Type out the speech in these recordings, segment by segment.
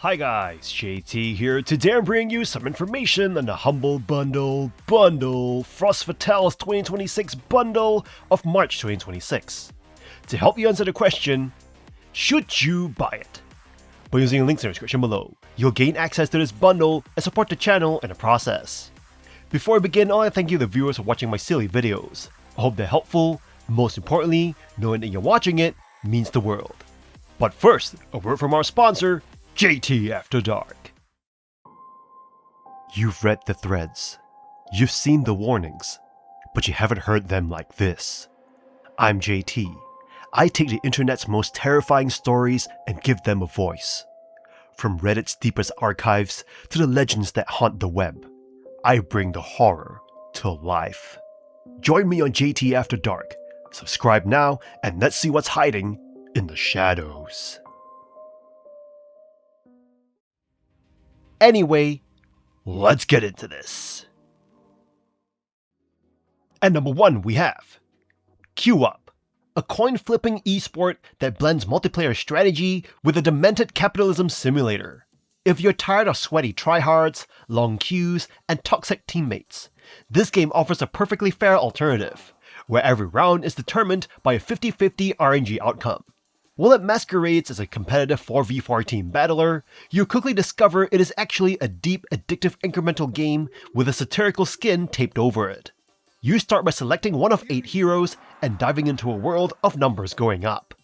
Hi guys, JT here. Today I'm bringing you some information on the Humble Bundle Frost Fatales 2026 bundle of March 2026. To help you answer the question, should you buy it? By using the links in the description below, you'll gain access to this bundle and support the channel in the process. Before I begin, I want to thank you the viewers for watching my silly videos. I hope they're helpful. Most importantly, knowing that you're watching it means the world. But first, a word from our sponsor, JT After Dark. You've read the threads, you've seen the warnings, but you haven't heard them like this. I'm JT. I take the internet's most terrifying stories and give them a voice. From Reddit's deepest archives to the legends that haunt the web, I bring the horror to life. Join me on JT After Dark. Subscribe now and let's see what's hiding in the shadows. Anyway, let's get into this. At number 1 we have Queue Up, a coin-flipping esport that blends multiplayer strategy with a demented capitalism simulator. If you're tired of sweaty tryhards, long queues, and toxic teammates, this game offers a perfectly fair alternative, where every round is determined by a 50-50 RNG outcome. While it masquerades as a competitive 4v4 team battler, you quickly discover it is actually a deep, addictive incremental game with a satirical skin taped over it. You start by selecting one of 8 heroes and diving into a world of numbers going up.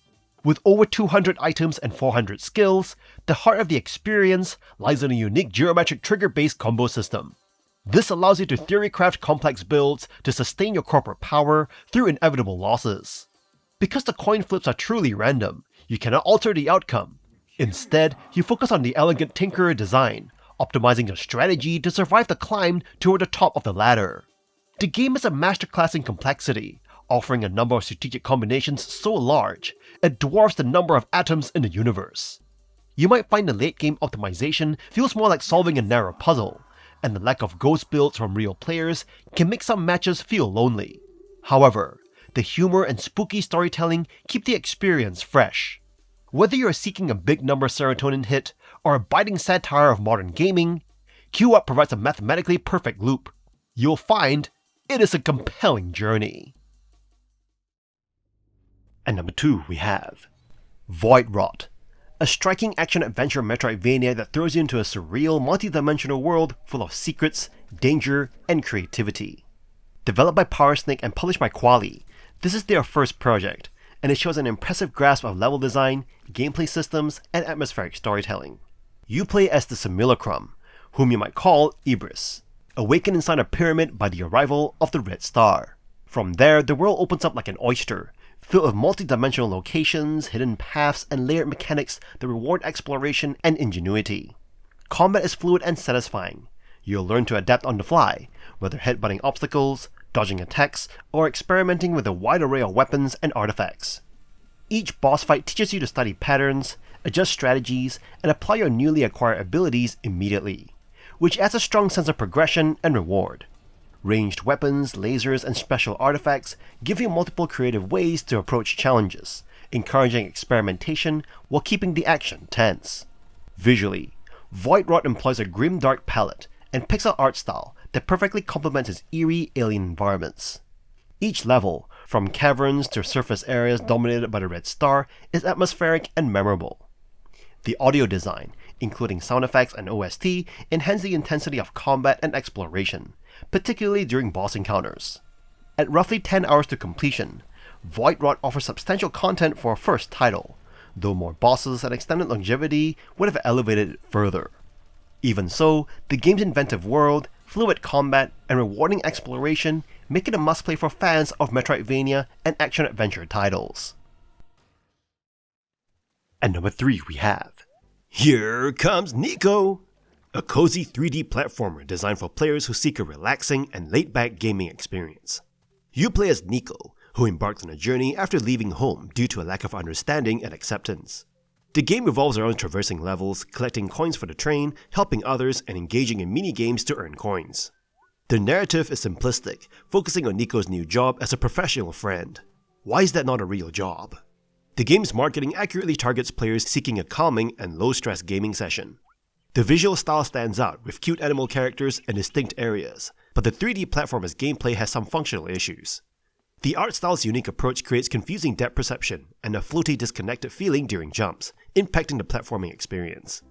With over 200 items and 400 skills, the heart of the experience lies in a unique geometric trigger-based combo system. This allows you to theory-craft complex builds to sustain your corporate power through inevitable losses. Because the coin flips are truly random, you cannot alter the outcome. Instead, you focus on the elegant tinkerer design, optimizing your strategy to survive the climb toward the top of the ladder. The game is a masterclass in complexity, offering a number of strategic combinations so large, it dwarfs the number of atoms in the universe. You might find the late game optimization feels more like solving a narrow puzzle, and the lack of ghost builds from real players can make some matches feel lonely. However, the humor and spooky storytelling keep the experience fresh. Whether you're seeking a big number serotonin hit or a biting satire of modern gaming, Queue Up provides a mathematically perfect loop. You'll find it is a compelling journey. At number 2 we have Voidwrought, a striking action-adventure Metroidvania that throws you into a surreal, multi-dimensional world full of secrets, danger, and creativity. Developed by Powersnake and published by Quali, this is their first project, and it shows an impressive grasp of level design, gameplay systems, and atmospheric storytelling. You play as the Simulacrum, whom you might call Ibris, awakened inside a pyramid by the arrival of the Red Star. From there, the world opens up like an oyster, filled with multi-dimensional locations, hidden paths, and layered mechanics that reward exploration and ingenuity. Combat is fluid and satisfying. You'll learn to adapt on the fly, whether headbutting obstacles, dodging attacks, or experimenting with a wide array of weapons and artifacts. Each boss fight teaches you to study patterns, adjust strategies, and apply your newly acquired abilities immediately, which adds a strong sense of progression and reward. Ranged weapons, lasers, and special artifacts give you multiple creative ways to approach challenges, encouraging experimentation while keeping the action tense. Visually, Voidwrought employs a grim-dark palette and pixel art style that perfectly complements its eerie alien environments. Each level, from caverns to surface areas dominated by the Red Star, is atmospheric and memorable. The audio design, including sound effects and OST, enhance the intensity of combat and exploration, particularly during boss encounters. At roughly 10 hours to completion, Voidwrought offers substantial content for a first title, though more bosses and extended longevity would have elevated it further. Even so, the game's inventive world, fluid combat, and rewarding exploration make it a must-play for fans of Metroidvania and action-adventure titles. At number 3 we have Here Comes Niko, a cozy 3D platformer designed for players who seek a relaxing and laid-back gaming experience. You play as Niko, who embarks on a journey after leaving home due to a lack of understanding and acceptance. The game revolves around traversing levels, collecting coins for the train, helping others, and engaging in mini-games to earn coins. The narrative is simplistic, focusing on Niko's new job as a professional friend. Why is that not a real job? The game's marketing accurately targets players seeking a calming and low-stress gaming session. The visual style stands out with cute animal characters and distinct areas, but the 3D platformer's gameplay has some functional issues. The art style's unique approach creates confusing depth perception and a floaty, disconnected feeling during jumps, impacting the platforming experience.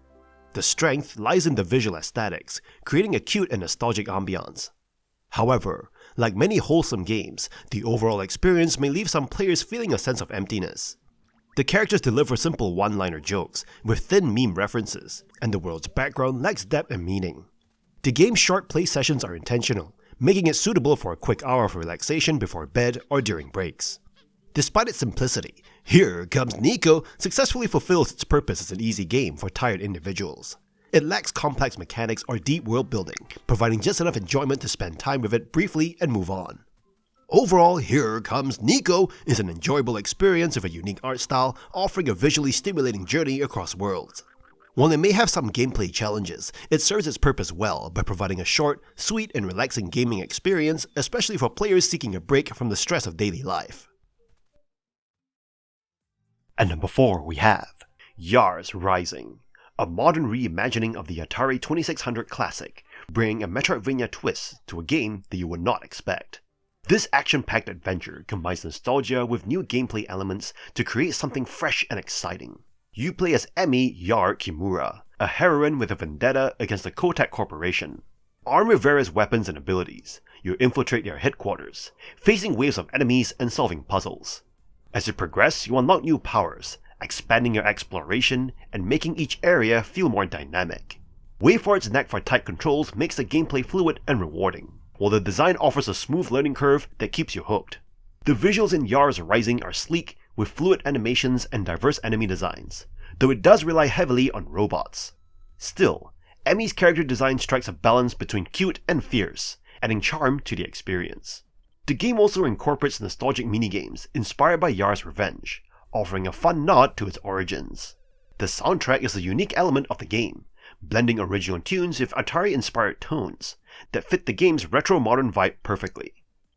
The strength lies in the visual aesthetics, creating a cute and nostalgic ambiance. However, like many wholesome games, the overall experience may leave some players feeling a sense of emptiness. The characters deliver simple one-liner jokes with thin meme references, and the world's background lacks depth and meaning. The game's short play sessions are intentional, making it suitable for a quick hour of relaxation before bed or during breaks. Despite its simplicity, Here Comes Niko successfully fulfills its purpose as an easy game for tired individuals. It lacks complex mechanics or deep world building, providing just enough enjoyment to spend time with it briefly and move on. Overall, Here Comes Niko is an enjoyable experience with a unique art style, offering a visually stimulating journey across worlds. While it may have some gameplay challenges, it serves its purpose well by providing a short, sweet, and relaxing gaming experience, especially for players seeking a break from the stress of daily life. And number 4 we have Yars Rising, a modern reimagining of the Atari 2600 classic, bringing a Metroidvania twist to a game that you would not expect. This action-packed adventure combines nostalgia with new gameplay elements to create something fresh and exciting. You play as Emi Yar Kimura, a heroine with a vendetta against the Kotak Corporation. Armed with various weapons and abilities, you infiltrate their headquarters, facing waves of enemies and solving puzzles. As you progress, you unlock new powers, expanding your exploration and making each area feel more dynamic. WayForward's knack for tight controls makes the gameplay fluid and rewarding, while the design offers a smooth learning curve that keeps you hooked. The visuals in Yars Rising are sleek, with fluid animations and diverse enemy designs, though it does rely heavily on robots. Still, Emi's character design strikes a balance between cute and fierce, adding charm to the experience. The game also incorporates nostalgic minigames inspired by Yars' Revenge, offering a fun nod to its origins. The soundtrack is a unique element of the game, blending original tunes with Atari-inspired tones that fit the game's retro-modern vibe perfectly.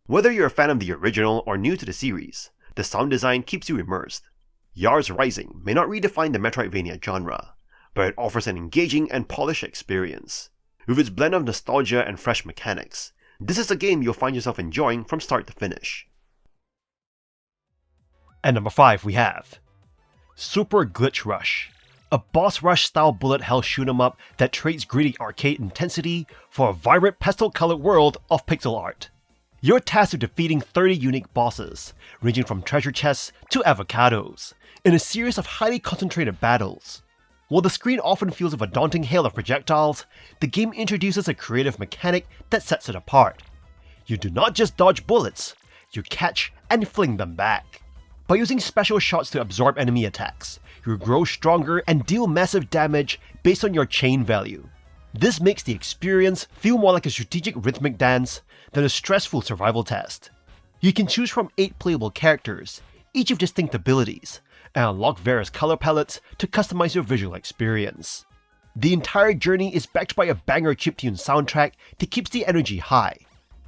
Whether you're a fan of the original or new to the series, the sound design keeps you immersed. Yars Rising may not redefine the Metroidvania genre, but it offers an engaging and polished experience. With its blend of nostalgia and fresh mechanics, this is a game you'll find yourself enjoying from start to finish. And number 5 we have Super Glitch Rush, a boss rush style bullet hell shoot 'em up that trades gritty arcade intensity for a vibrant pastel-colored world of pixel art. You're tasked with defeating 30 unique bosses, ranging from treasure chests to avocados, in a series of highly concentrated battles. While the screen often feels of a daunting hail of projectiles, the game introduces a creative mechanic that sets it apart. You do not just dodge bullets, you catch and fling them back. By using special shots to absorb enemy attacks, you grow stronger and deal massive damage based on your chain value. This makes the experience feel more like a strategic rhythmic dance than a stressful survival test. You can choose from 8 playable characters, each with distinct abilities, and unlock various color palettes to customize your visual experience. The entire journey is backed by a banger chiptune soundtrack that keeps the energy high.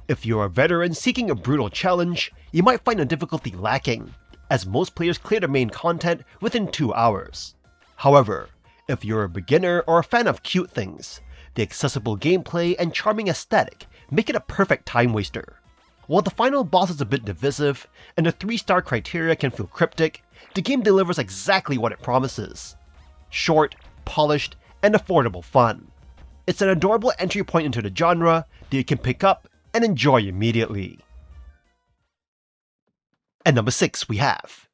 If you're a veteran seeking a brutal challenge, you might find the difficulty lacking, as most players clear the main content within 2 hours. However, if you're a beginner or a fan of cute things, the accessible gameplay and charming aesthetic make it a perfect time waster. While the final boss is a bit divisive, and the 3-star criteria can feel cryptic, the game delivers exactly what it promises. Short, polished, and affordable fun. It's an adorable entry point into the genre that you can pick up and enjoy immediately. And number 6 we have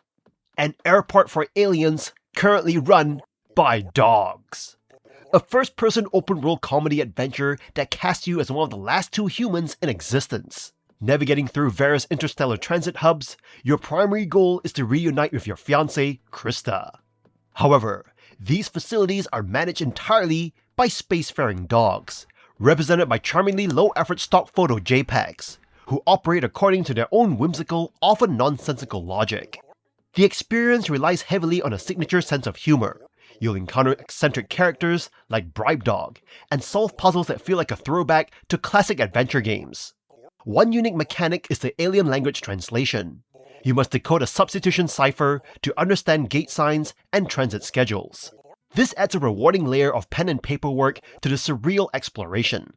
An Airport for Aliens currently run by dogs. A first-person open-world comedy adventure that casts you as one of the last 2 humans in existence. Navigating through various interstellar transit hubs, your primary goal is to reunite with your fiancée, Krista. However, these facilities are managed entirely by spacefaring dogs, represented by charmingly low-effort stock photo JPEGs, who operate according to their own whimsical, often nonsensical logic. The experience relies heavily on a signature sense of humor. You'll encounter eccentric characters like Bribe Dog, and solve puzzles that feel like a throwback to classic adventure games. One unique mechanic is the alien language translation. You must decode a substitution cipher to understand gate signs and transit schedules. This adds a rewarding layer of pen and paper work to the surreal exploration.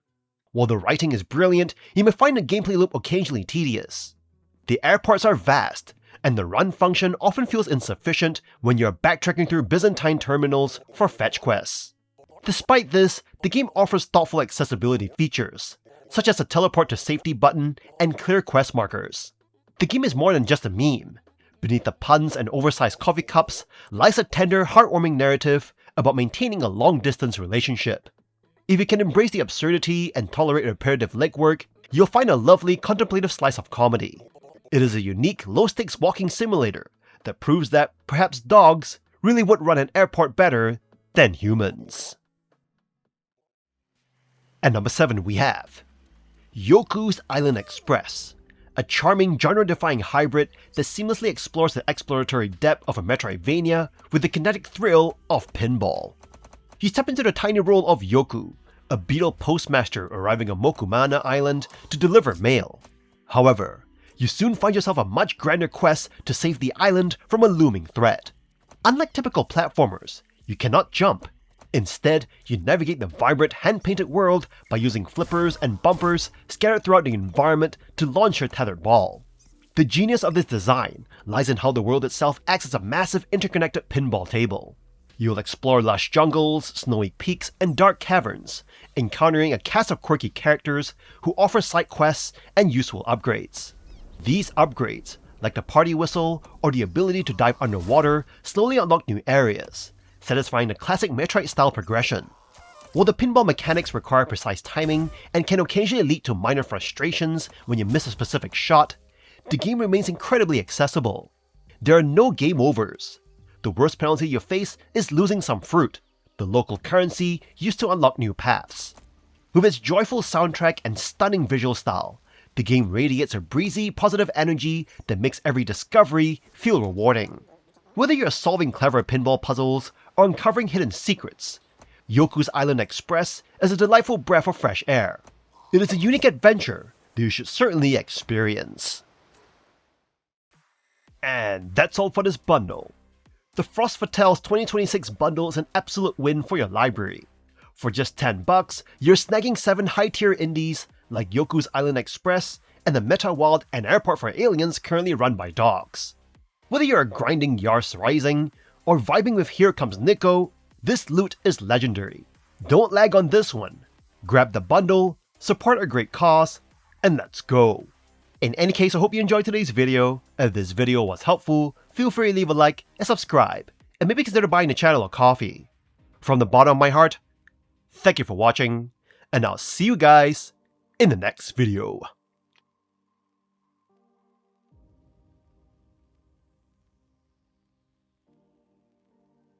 While the writing is brilliant, you may find the gameplay loop occasionally tedious. The airports are vast, and the run function often feels insufficient when you're backtracking through Byzantine terminals for fetch quests. Despite this, the game offers thoughtful accessibility features, such as a teleport to safety button and clear quest markers. The game is more than just a meme. Beneath the puns and oversized coffee cups lies a tender, heartwarming narrative about maintaining a long-distance relationship. If you can embrace the absurdity and tolerate repetitive legwork, you'll find a lovely, contemplative slice of comedy. It is a unique, low-stakes walking simulator that proves that perhaps dogs really would run an airport better than humans. At number 7 we have Yoku's Island Express, a charming, genre-defying hybrid that seamlessly explores the exploratory depth of a Metroidvania with the kinetic thrill of pinball. You step into the tiny role of Yoku, a beetle postmaster arriving on Mokumana Island to deliver mail. However, you soon find yourself a much grander quest to save the island from a looming threat. Unlike typical platformers, you cannot jump. Instead, you navigate the vibrant, hand-painted world by using flippers and bumpers scattered throughout the environment to launch your tethered ball. The genius of this design lies in how the world itself acts as a massive interconnected pinball table. You'll explore lush jungles, snowy peaks, and dark caverns, encountering a cast of quirky characters who offer side quests and useful upgrades. These upgrades, like the party whistle or the ability to dive underwater, slowly unlock new areas, satisfying the classic Metroid-style progression. While the pinball mechanics require precise timing and can occasionally lead to minor frustrations when you miss a specific shot, the game remains incredibly accessible. There are no game overs. The worst penalty you face is losing some fruit, the local currency used to unlock new paths. With its joyful soundtrack and stunning visual style, the game radiates a breezy, positive energy that makes every discovery feel rewarding. Whether you're solving clever pinball puzzles or uncovering hidden secrets, Yoku's Island Express is a delightful breath of fresh air. It is a unique adventure that you should certainly experience. And that's all for this bundle. The Frost Fatales 2026 bundle is an absolute win for your library. For just $10, you're snagging 7 high-tier indies like Yoku's Island Express and the Meta Wild and Airport for Aliens currently run by dogs. Whether you're grinding Yars Rising or vibing with Here Comes Niko, this loot is legendary. Don't lag on this one. Grab the bundle, support a great cause, and let's go. In any case, I hope you enjoyed today's video. If this video was helpful, feel free to leave a like and subscribe, and maybe consider buying the channel a coffee. From the bottom of my heart, thank you for watching, and I'll see you guys in the next video.